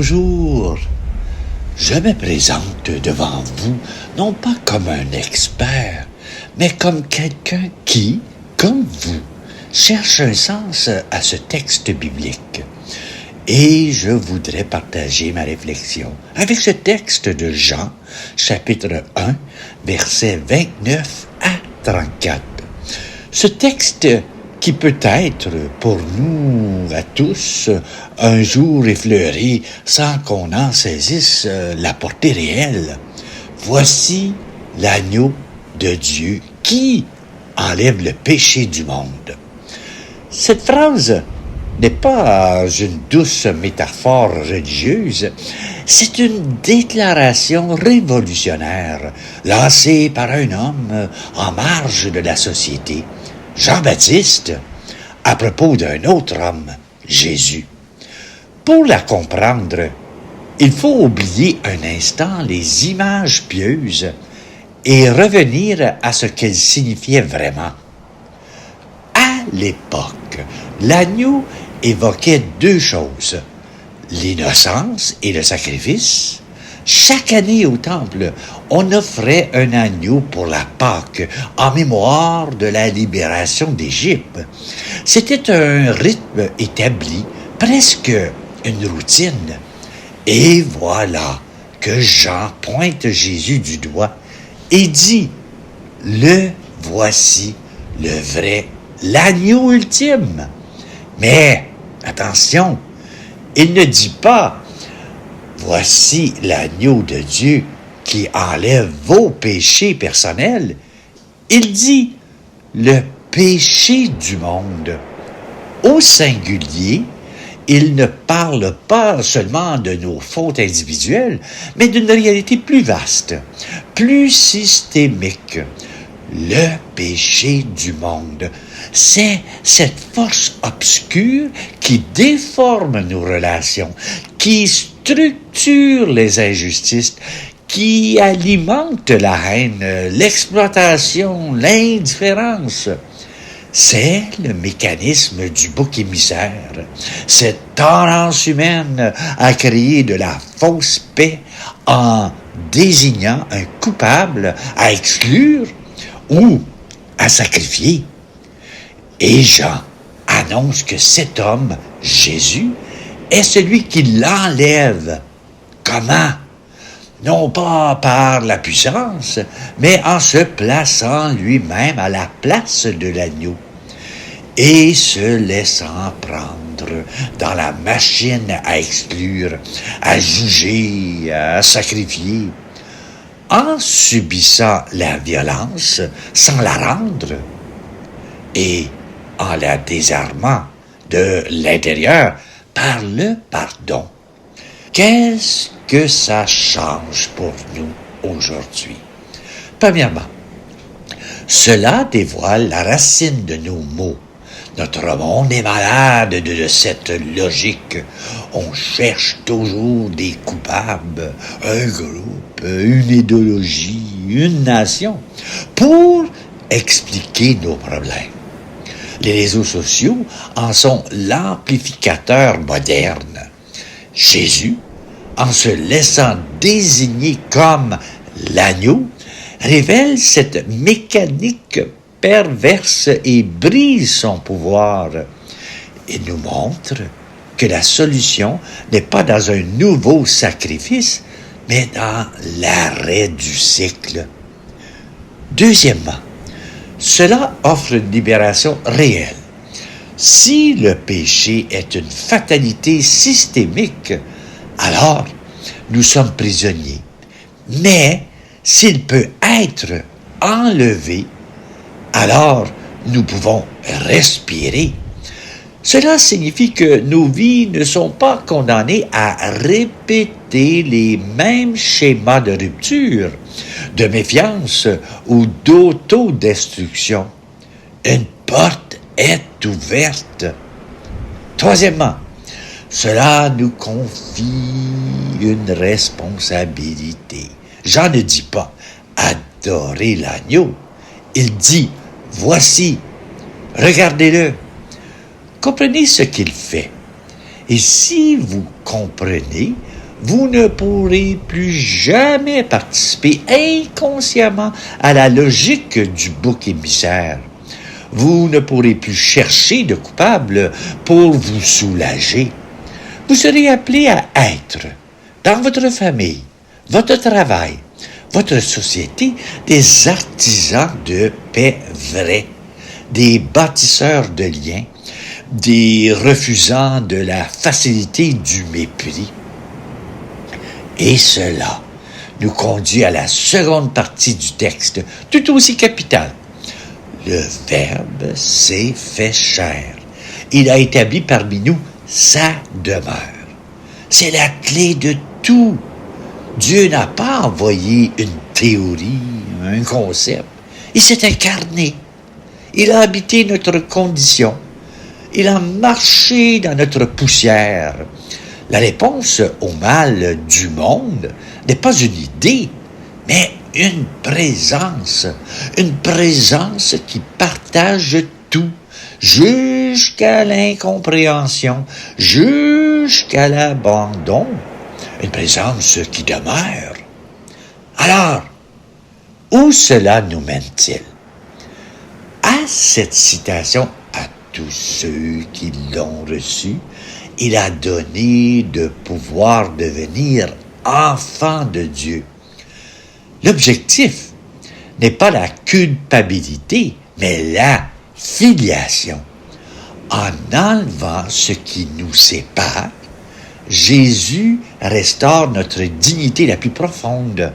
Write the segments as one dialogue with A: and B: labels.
A: Bonjour, je me présente devant vous, non pas comme un expert, mais comme quelqu'un qui, comme vous, cherche un sens à ce texte biblique. Et je voudrais partager ma réflexion avec ce texte de Jean, chapitre 1, versets 29 à 34. Ce texte qui peut être pour nous à tous un jour effleuré sans qu'on en saisisse la portée réelle. Voici l'agneau de Dieu qui enlève le péché du monde. Cette phrase n'est pas une douce métaphore religieuse, c'est une déclaration révolutionnaire lancée par un homme en marge de la société, Jean-Baptiste, à propos d'un autre homme, Jésus. Pour la comprendre, il faut oublier un instant les images pieuses et revenir à ce qu'elles signifiaient vraiment. À l'époque, l'agneau évoquait deux choses, l'innocence et le sacrifice. Chaque année au temple, on offrait un agneau pour la Pâque en mémoire de la libération d'Égypte. C'était un rythme établi, presque une routine. Et voilà que Jean pointe Jésus du doigt et dit « Le voici, le vrai, l'agneau ultime ». Mais, attention, il ne dit pas « Voici l'agneau de Dieu qui enlève vos péchés personnels ». Il dit « le péché du monde ». Au singulier, il ne parle pas seulement de nos fautes individuelles, mais d'une réalité plus vaste, plus systémique. Le péché du monde, c'est cette force obscure qui déforme nos relations, qui structure les injustices, qui alimente la haine, l'exploitation, l'indifférence. C'est le mécanisme du bouc émissaire. Cette tendance humaine à créer de la fausse paix en désignant un coupable à exclure ou à sacrifier. Et Jean annonce que cet homme, Jésus, est celui qui l'enlève. Comment? Non pas par la puissance, mais en se plaçant lui-même à la place de l'agneau et se laissant prendre dans la machine à exclure, à juger, à sacrifier, en subissant la violence sans la rendre et en la désarmant de l'intérieur par le pardon. Qu'est-ce que ça change pour nous aujourd'hui? Premièrement, cela dévoile la racine de nos maux. Notre monde est malade de cette logique. On cherche toujours des coupables, un groupe, une idéologie, une nation, pour expliquer nos problèmes. Les réseaux sociaux en sont l'amplificateur moderne. Jésus, en se laissant désigner comme l'agneau, révèle cette mécanique perverse et brise son pouvoir. Il nous montre que la solution n'est pas dans un nouveau sacrifice, mais dans l'arrêt du cycle. Deuxièmement, cela offre une libération réelle. Si le péché est une fatalité systémique, alors nous sommes prisonniers. Mais s'il peut être enlevé, alors nous pouvons respirer. Cela signifie que nos vies ne sont pas condamnées à répéter les mêmes schémas de rupture, de méfiance ou d'autodestruction. Une porte est ouverte. Troisièmement, cela nous confie une responsabilité. Jean ne dit pas « adorez l'agneau ». Il dit « voici, regardez-le ». Comprenez ce qu'il fait. Et si vous comprenez, vous ne pourrez plus jamais participer inconsciemment à la logique du bouc émissaire. Vous ne pourrez plus chercher de coupable pour vous soulager. Vous serez appelé à être, dans votre famille, votre travail, votre société, des artisans de paix vrais, des bâtisseurs de liens, des refusants de la facilité du mépris. Et cela nous conduit à la seconde partie du texte, tout aussi capitale. Le Verbe s'est fait chair. Il a établi parmi nous sa demeure. C'est la clé de tout. Dieu n'a pas envoyé une théorie, un concept. Il s'est incarné. Il a habité notre condition. Il a marché dans notre poussière. La réponse au mal du monde n'est pas une idée, mais une présence qui partage tout, jusqu'à l'incompréhension, jusqu'à l'abandon, une présence qui demeure. Alors, où cela nous mène-t-il? À cette citation, à tous ceux qui l'ont reçue, il a donné de pouvoir devenir enfants de Dieu. L'objectif n'est pas la culpabilité, mais la filiation. En enlevant ce qui nous sépare, Jésus restaure notre dignité la plus profonde.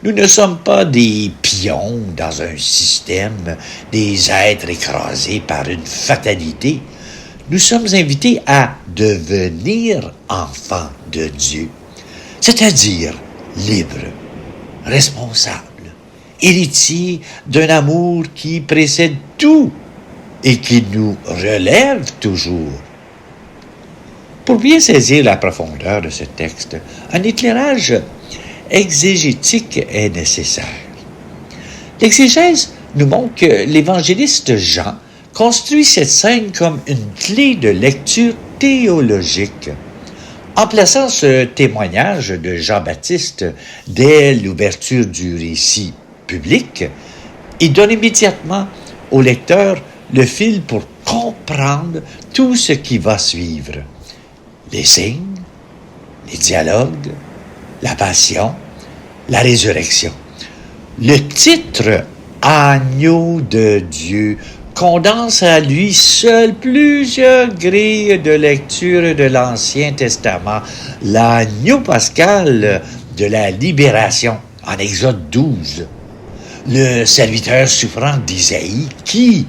A: Nous ne sommes pas des pions dans un système, des êtres écrasés par une fatalité. Nous sommes invités à devenir enfants de Dieu, c'est-à-dire libres, responsables, héritiers d'un amour qui précède tout et qui nous relève toujours. Pour bien saisir la profondeur de ce texte, un éclairage exégétique est nécessaire. L'exégèse nous montre que l'évangéliste Jean construit cette scène comme une clé de lecture théologique. En plaçant ce témoignage de Jean-Baptiste dès l'ouverture du récit public, il donne immédiatement au lecteur le fil pour comprendre tout ce qui va suivre. Les signes, les dialogues, la passion, la résurrection. Le titre « Agneau de Dieu » condense à lui seul plusieurs grilles de lecture de l'Ancien Testament, l'agneau pascal de la libération en Exode 12, le serviteur souffrant d'Isaïe qui,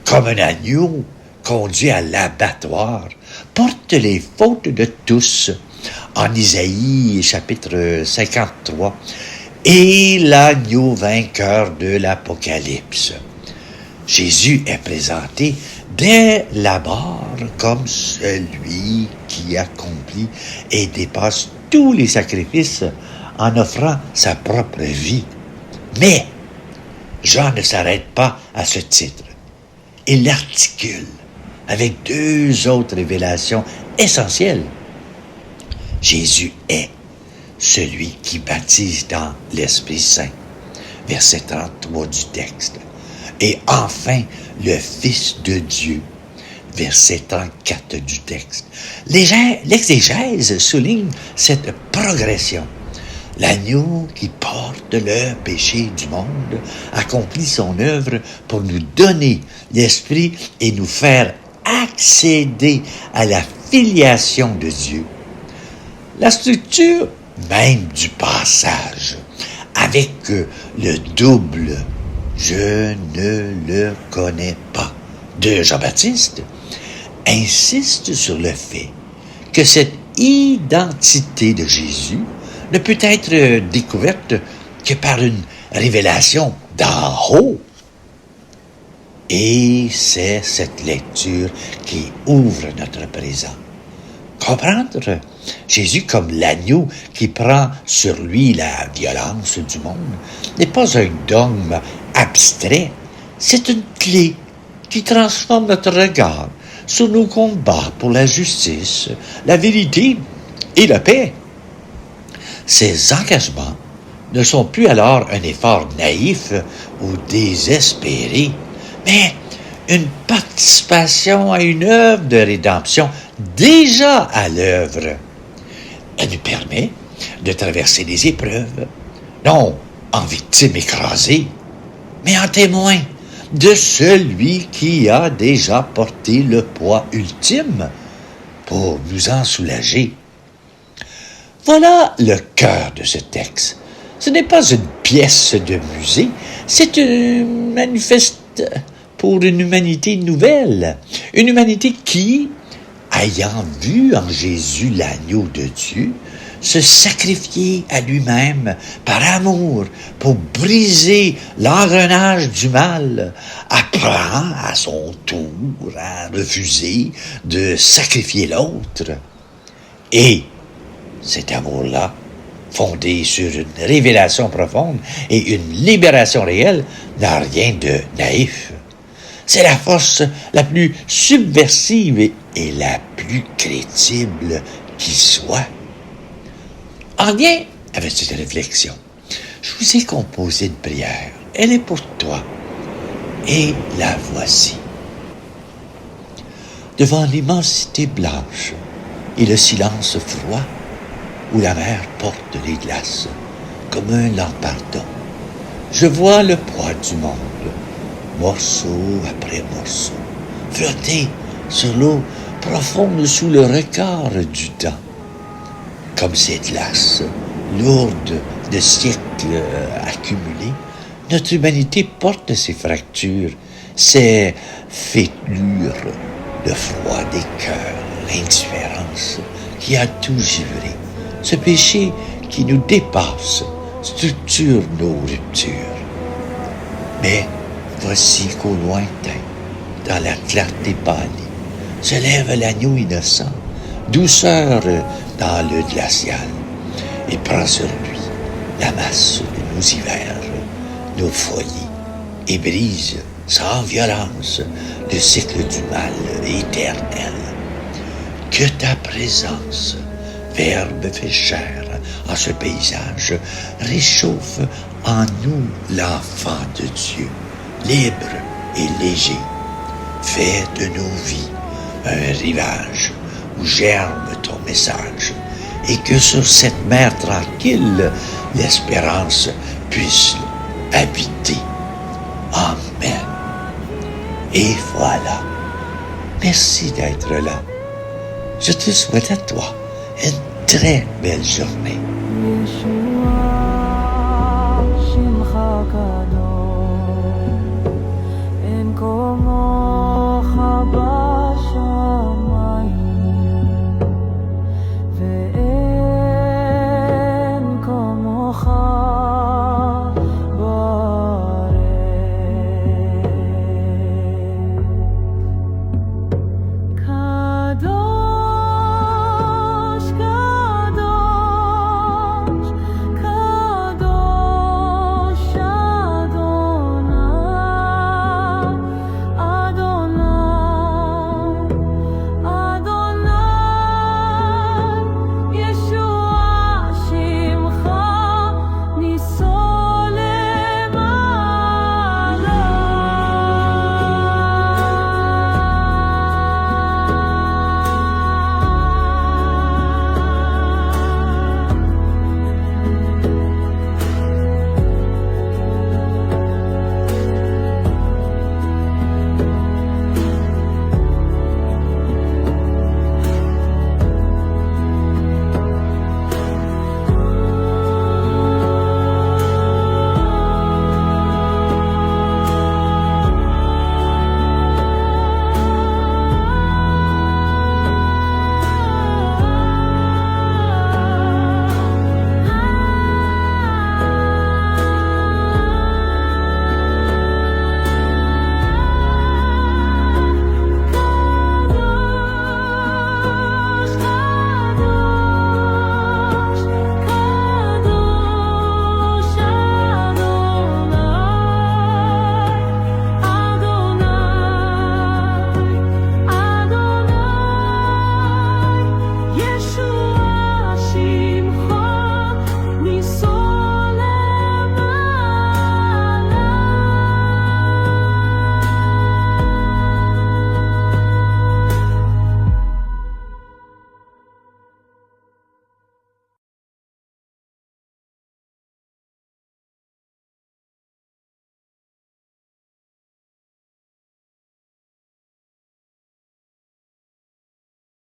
A: comme un agneau conduit à l'abattoir, porte les fautes de tous en Isaïe chapitre 53, et l'agneau vainqueur de l'Apocalypse. Jésus est présenté dès l'abord comme celui qui accomplit et dépasse tous les sacrifices en offrant sa propre vie. Mais Jean ne s'arrête pas à ce titre. Il l'articule avec deux autres révélations essentielles. Jésus est celui qui baptise dans l'Esprit Saint, verset 33 du texte. Et enfin, le Fils de Dieu, verset 34 du texte. L'exégèse souligne cette progression. L'agneau qui porte le péché du monde accomplit son œuvre pour nous donner l'Esprit et nous faire accéder à la filiation de Dieu. La structure même du passage, avec le double « Je ne le connais pas » de Jean-Baptiste, insiste sur le fait que cette identité de Jésus ne peut être découverte que par une révélation d'en haut. Et c'est cette lecture qui ouvre notre présent. Comprendre Jésus comme l'agneau qui prend sur lui la violence du monde n'est pas un dogme abstrait, c'est une clé qui transforme notre regard sur nos combats pour la justice, la vérité et la paix. Ces engagements ne sont plus alors un effort naïf ou désespéré, mais une participation à une œuvre de rédemption déjà à l'œuvre. Elle nous permet de traverser les épreuves, non en victime écrasée, mais en témoin de celui qui a déjà porté le poids ultime pour nous en soulager. Voilà le cœur de ce texte. Ce n'est pas une pièce de musée, c'est un manifeste pour une humanité nouvelle. Une humanité qui, ayant vu en Jésus l'agneau de Dieu, se sacrifier à lui-même par amour pour briser l'engrenage du mal, apprend à son tour à refuser de sacrifier l'autre. Et cet amour-là, fondé sur une révélation profonde et une libération réelle, n'a rien de naïf. C'est la force la plus subversive et la plus crédible qui soit. En lien avec cette réflexion, je vous ai composé une prière. Elle est pour toi. Et la voici. Devant l'immensité blanche et le silence froid, où la mer porte les glaces comme un lampardon, je vois le poids du monde, morceau après morceau, flotter sur l'eau profonde sous le regard du temps. Comme ces glaces, lourdes de siècles accumulés, notre humanité porte ses fractures, ses fêlures, le froid des cœurs, l'indifférence qui a tout givré. Ce péché qui nous dépasse structure nos ruptures. Mais voici qu'au lointain, dans la clarté pâlie, se lève l'agneau innocent, douceur dans le glacial, et prend sur lui la masse de nos hivers, nos folies, et brise sans violence le cycle du mal éternel. Que ta présence, Verbe fait chair en ce paysage, réchauffe en nous l'enfant de Dieu, libre et léger. Fais de nos vies un rivage où germe ton message, et que sur cette mer tranquille, l'espérance puisse habiter. Amen. Et voilà. Merci d'être là. Je te souhaite à toi une très belle journée.